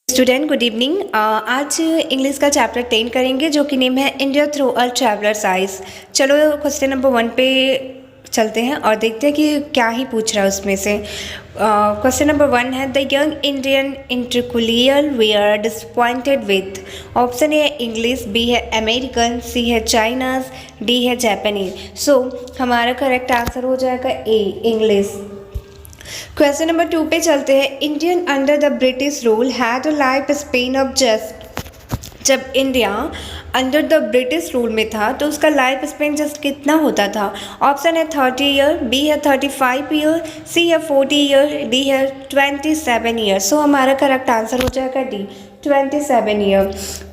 Student good evening. आज English का chapter 10 करेंगे जो कि नेम है India through a travellers eyes. चलो क्वेश्चन नंबर 1 पे चलते हैं और देखते हैं कि क्या ही पूछ रहा है उसमें से। क्वेश्चन नंबर 1 है द यंग इंडियन इंटरकुलियर we are disappointed with. Option A है इंग्लिश, बी है अमेरिकन, सी है चाइनाज, डी है जापानीज। सो हमारा करेक्ट आंसर हो जाएगा ए इंग्लिश। क्वेश्चन नंबर 2 पे चलते हैं। Indian under the British rule had a life span of just. जब India under the British rule में था तो उसका लाइफ स्पेन जस्ट कितना होता था? ऑप्शन है 30 ईयर, बी है 35 ईयर, सी है 40 ईयर, डी है 27 ईयर। सो हमारा करेक्ट आंसर हो जाएगा डी 27 ईयर।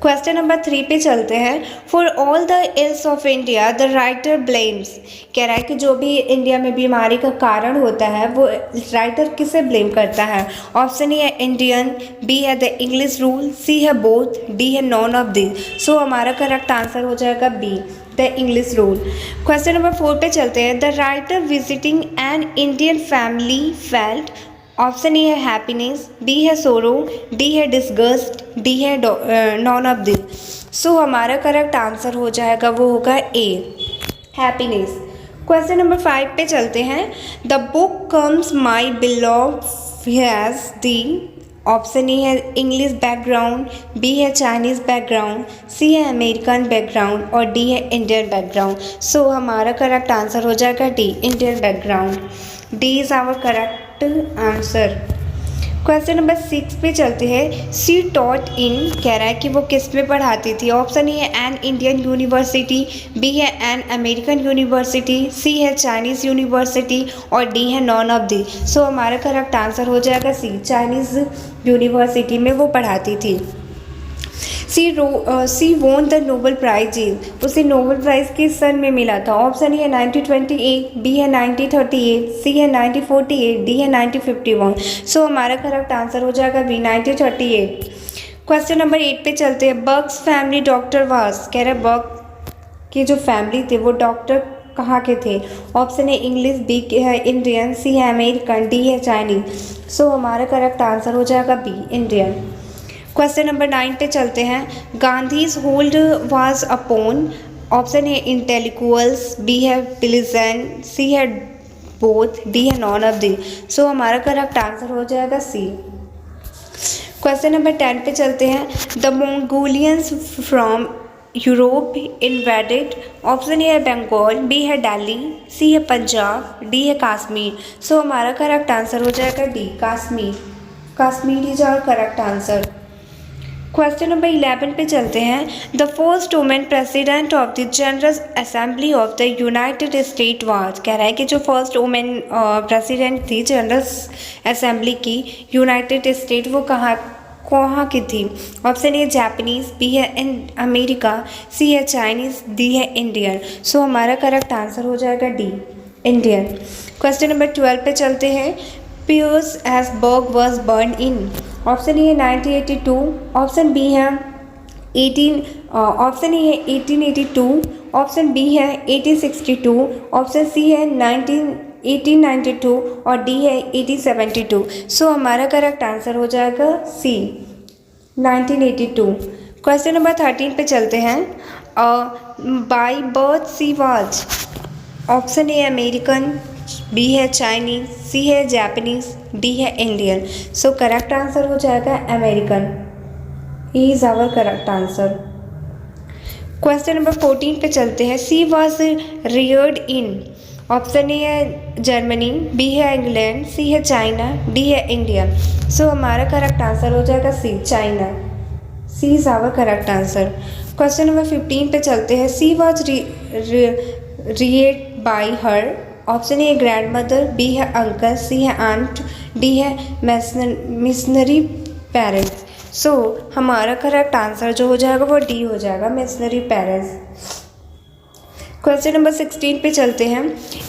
क्वेश्चन नंबर 3 पे चलते हैं। For all the ills of India the writer blames. कह रहा है कि जो भी इंडिया में बीमारी का कारण होता है वो राइटर किसे ब्लेम करता है? ऑप्शन ए है इंडियन, बी है द इंग्लिश रूल, सी है बोथ, डी है नॉन ऑफ दिस। सो हमारा करेक्ट आंसर हो जाएगा be the English rule. Question number 4 पे चलते हैं। The writer visiting an Indian family felt. Option A है हैप्पीनेस, बी है सोरो, डी है डिसगस्ट, डी है नॉन ऑफ दिस। सो हमारा करेक्ट आंसर हो जाएगा वो होगा ए हैप्पीनेस। क्वेश्चन नंबर 5 पे चलते हैं। The book comes my below has the. Option A है इंग्लिश बैकग्राउंड, बी है चाइनीज़ बैकग्राउंड, सी है अमेरिकन बैकग्राउंड और डी है इंडियन बैकग्राउंड। सो हमारा करेक्ट आंसर हो जाएगा D Indian background. D is our correct answer. Question number 6 पे चलते हैं। She taught in. कह रहा है कि वो किस में पढ़ाती थी? ऑप्शन ए है एन इंडियन यूनिवर्सिटी, बी है एन अमेरिकन यूनिवर्सिटी, सी है चाइनीज़ यूनिवर्सिटी और डी है नॉन ऑफ दी। सो हमारा करेक्ट आंसर हो जाएगा सी चाइनीज़ यूनिवर्सिटी में वो पढ़ाती थी। सी वोन द नोबल प्राइज। उसे नोबल प्राइज़ किस सन में मिला था? ऑप्शन ए है 1928, बी है 1938, सी है 1948, डी है 1951। सो हमारा करेक्ट आंसर हो जाएगा बी 1938। क्वेश्चन नंबर 8 पे चलते हैं। बर्ग्स फैमिली डॉक्टर वास। कह रहे हैं बर्ग की जो फैमिली थे वो डॉक्टर कहाँ के थे? ऑप्शन ए इंग्लिश, बी है इंडियन, सी है अमेरिकन, डी है चाइनीज। सो हमारा करेक्ट आंसर हो जाएगा बी इंडियन। क्वेश्चन नंबर 9 पे चलते हैं। Gandhi's hold was upon. Option A intellectuals, B है प्लीजेंट, सी है बोथ, डी है नॉन ऑफ दी। सो हमारा करेक्ट आंसर हो जाएगा सी। क्वेश्चन नंबर 10 पे चलते हैं। The Mongolians from Europe invaded. Option A है बंगाल, बी है दिल्ली, सी है पंजाब, डी है कश्मीर। सो हमारा करेक्ट आंसर हो जाएगा D Kashmir. Kashmir is our correct answer. Question number 11 पे चलते हैं। The first women president of the General Assembly of the United State was. कह रहा है कि जो फर्स्ट वुमेन प्रेसिडेंट थी जनरल असेंबली की यूनाइटेड स्टेट वो कहाँ की थी? ऑप्शन ए जापानीज, बी है अमेरिका, सी है चाइनीज, डी है इंडियन। सो हमारा करेक्ट आंसर हो जाएगा डी इंडियन। क्वेश्चन नंबर 12 पे चलते हैं। Petersburg was burn in. Option A है 1982, ऑप्शन बी है 18, ऑप्शन ए है 1882, ऑप्शन बी है 1862, ऑप्शन सी है 1892 और डी है 1872। सो हमारा करेक्ट आंसर हो जाएगा सी 1982। क्वेश्चन नंबर 13 पे चलते हैं। By birth she was. Option A American, B है चाइनीज, सी है जापानीज, डी है इंडियन। सो करेक्ट आंसर हो जाएगा American. E is our correct answer. Question number 14 पे चलते हैं। She was reared in. Option A है जर्मनी, बी है इंग्लैंड, सी है चाइना, डी है इंडिया। सो हमारा करेक्ट आंसर हो जाएगा C China. C is our correct answer. Question number 15 पे चलते हैं। She was reared by her. Option A grandmother, B है अंकल, सी है आंट, डी है मिशनरी पेरेंट्स। सो हमारा करेक्ट आंसर जो हो जाएगा वो डी हो जाएगा मिशनरी पेरेंट्स। क्वेश्चन नंबर 16 पे चलते हैं।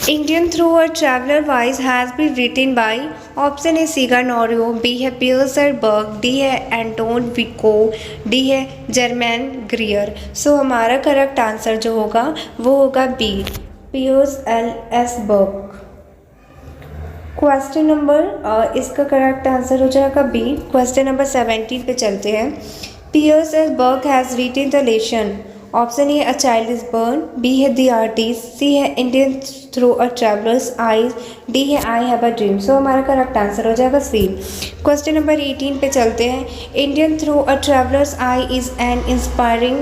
Indian through a traveller wise has been written by. Option A सीगा नोरियो, बी है पीटर्सबर्ग, डी है एंटोन विको, डी है जर्मैन ग्रियर। सो हमारा करेक्ट आंसर जो होगा वो होगा बी पीटर्सबर्ग। क्वेश्चन नंबर इसका करेक्ट आंसर हो जाएगा बी। क्वेश्चन नंबर 17 पे चलते हैं। Pierce S Berg has written the lesson. Option A a child is born, B है द आर्टिस्ट, सी है इंडियन थ्रू अ ट्रैवलर्स आईज, डी है आई हैव अ ड्रीम। सो हमारा करेक्ट आंसर हो जाएगा सी। क्वेश्चन नंबर 18 पे चलते हैं। Indian through a travellers I is an inspiring.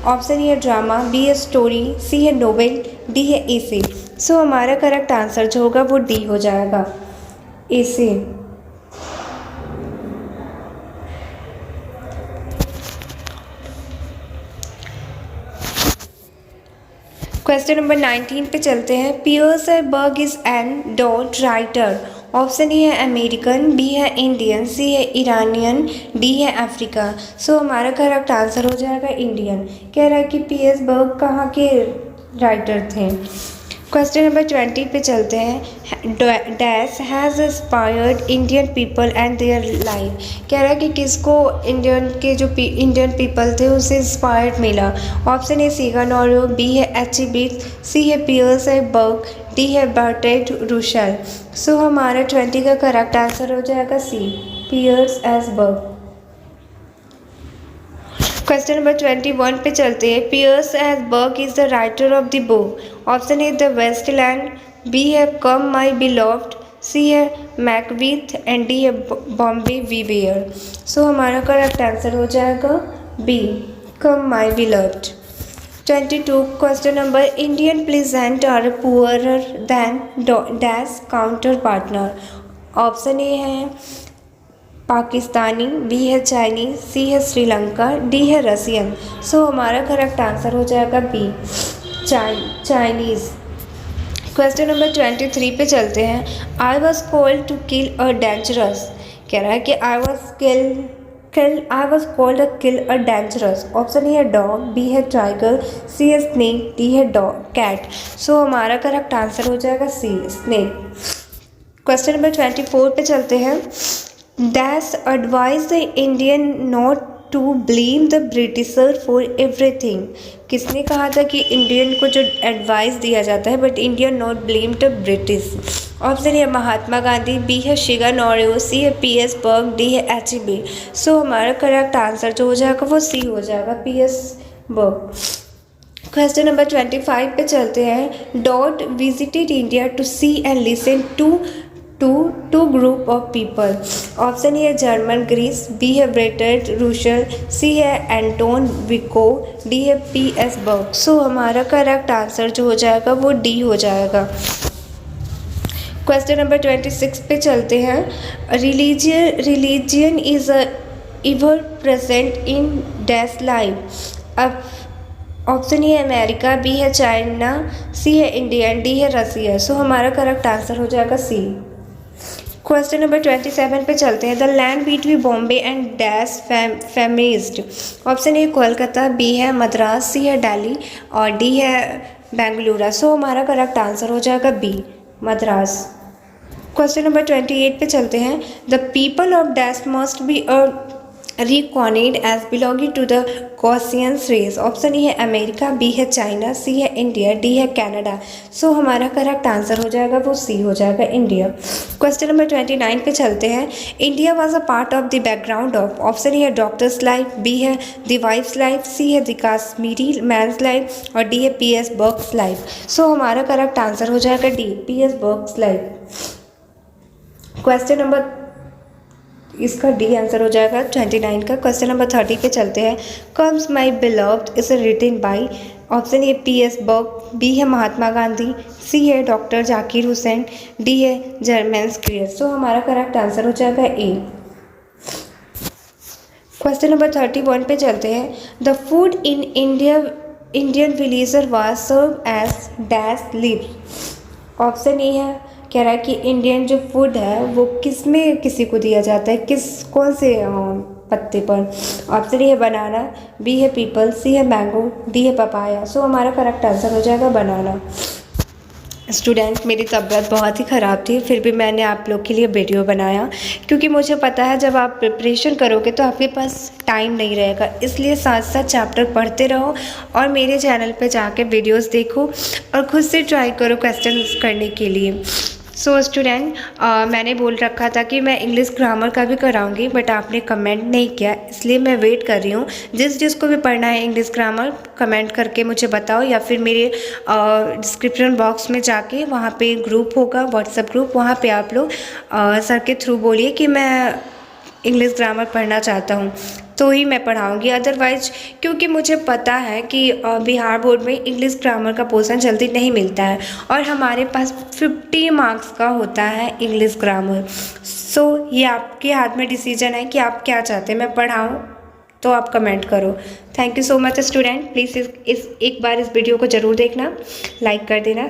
Option A है ड्रामा, बी है स्टोरी, सी है नोवेल, डी है एसे। सो हमारा करेक्ट आंसर जो होगा वो डी हो जाएगा, एसे। क्वेश्चन नंबर 19 पे चलते हैं। Pierce Berg is an dot writer. Option A है अमेरिकन, बी है इंडियन, सी है ईरानियन, डी है अफ्रीका। सो हमारा करेक्ट आंसर हो जाएगा इंडियन। कह रहा है कि पीएस बर्ग कहाँ के राइटर थे। क्वेश्चन नंबर 20 पे चलते हैं। Dash has inspired Indian people and their life. कह रहा है कि किसको इंडियन के जो इंडियन पीपल थे उससे इंस्पायर्ड मिला। ऑप्शन ए सीगन ऑरो, बी है एच.ई. सी है पियर्स है बर्ग, डी है बर्ट्रैंड रुसल। सो हमारा 20 का करेक्ट आंसर हो जाएगा C, Pierce S Berg. Question number 21 पे चलते हैं। Pierce S Berg is the writer of the book. Option A the wasteland, B है कम माई बिलव्ड, सी है मैकबीथ एंड डी है बॉम्बे वीवेयर। सो हमारा करेक्ट आंसर हो जाएगा B, come my beloved. 22 question number. Indian pleasant are poorer than dash counter partner. Option A है Pakistani, B है Chinese, C है Sri Lanka, D है रसियन। सो हमारा करेक्ट आंसर हो जाएगा बी, चाइनीज़। क्वेश्चन नंबर 23 पे चलते हैं। I was called to kill a dangerous. कह रहा है कि I was called a kill a dangerous. Option A है डॉग, बी है टाइगर, सी है स्नेक, डी है कैट। सो हमारा करेक्ट आंसर हो जाएगा सी, स्नेक। क्वेश्चन नंबर 24 पे चलते हैं। Dash advise the Indian not to blame the Britisher for everything. किसने कहा था कि इंडियन को जो एडवाइस दिया जाता है but Indian not blame the British. Option A Mahatma Gandhi, B है शिगन ऑरियो, सी है पीएस बर्ग, डी है एच.ई. सो हमारा करेक्ट आंसर जो हो जाएगा वो सी हो जाएगा, पीएस बर्ग। क्वेश्चन नंबर 25 पे चलते हैं। Dot visited India to see and listen to two group of people. Option A है जर्मन ग्रीस, बी है ब्रेटेड रूशल, सी है एंटोन विको, डी है पीएस बर्ग। सो हमारा करेक्ट आंसर जो हो जाएगा वो डी हो जाएगा। क्वेश्चन नंबर 26 पे चलते हैं। Religion is ever present in dash life. अब ऑप्शन ए है अमेरिका, बी है चाइना, सी है इंडियन, डी है रसिया। सो हमारा करेक्ट आंसर हो जाएगा सी। क्वेश्चन नंबर 27 पे चलते हैं। The land between Bombay and dash फेमिस्ट। ऑप्शन ए कोलकाता, बी है मद्रास, सी है दिल्ली और डी है बेंगलुरु। सो हमारा करेक्ट आंसर हो जाएगा बी, मद्रास। क्वेश्चन नंबर 28 पे चलते हैं। The people of dash must be recorded as belonging to the Gaussian race. Option A है अमेरिका, बी है चाइना, सी है इंडिया, डी है कनाडा। सो हमारा करेक्ट आंसर हो जाएगा वो सी हो जाएगा, इंडिया। क्वेश्चन नंबर 29 पे चलते हैं। India was a part of the background of. Option A है डॉक्टर्स लाइफ, बी है द वाइफ्स लाइफ, सी है द काश्मीरी मैंस लाइफ और डी है पीएस बर्ग्स लाइफ। सो हमारा करेक्ट आंसर हो जाएगा D, PS Berg's life. Question number इसका D answer हो जाएगा 29 का। क्वेश्चन नंबर 30 पे चलते हैं। Comes my beloved is written by. Option A P S Berg, B है महात्मा गांधी, सी है डॉक्टर जाकिर हुसैन, डी है जर्मन ग्रीस। सो हमारा करेक्ट आंसर हो जाएगा ए। क्वेश्चन नंबर 31 पे चलते हैं। The food in Indian villager was serve as dash leaves. Option A है, कह रहा है कि इंडियन जो फूड है वो किस में किसी को दिया जाता है, कौन से पत्ते पर। ऑप्शन ए है बनाना, बी है पीपल, सी है मैंगो, डी है पपाया। सो हमारा करेक्ट आंसर हो जाएगा बनाना। स्टूडेंट, मेरी तबीयत बहुत ही ख़राब थी, फिर भी मैंने आप लोग के लिए वीडियो बनाया क्योंकि मुझे पता है जब आप प्रिपरेशन करोगे तो आपके पास टाइम नहीं रहेगा। इसलिए साथ साथ चैप्टर पढ़ते रहो और मेरे चैनल पे जाके वीडियोस देखो और खुद से ट्राई करो क्वेश्चन करने के लिए। सो स्टूडेंट, मैंने बोल रखा था कि मैं इंग्लिश ग्रामर का भी कराऊंगी, बट आपने कमेंट नहीं किया, इसलिए मैं वेट कर रही हूँ। जिसको भी पढ़ना है इंग्लिश ग्रामर, कमेंट करके मुझे बताओ, या फिर मेरे डिस्क्रिप्शन बॉक्स में जाके वहाँ पे ग्रुप होगा, व्हाट्सएप ग्रुप, वहाँ पे आप लोग सर के थ्रू बोलिए कि मैं इंग्लिश ग्रामर पढ़ना चाहता हूँ, तो ही मैं पढ़ाऊँगी। अदरवाइज, क्योंकि मुझे पता है कि बिहार बोर्ड में इंग्लिश ग्रामर का पोर्शन जल्दी नहीं मिलता है, और हमारे पास 50 मार्क्स का होता है इंग्लिश ग्रामर। सो ये आपके हाथ में डिसीजन है कि आप क्या चाहते हैं, मैं पढ़ाऊँ, तो आप कमेंट करो। Thank you so much student. Please इस एक बार इस वीडियो को ज़रूर देखना, लाइक कर देना।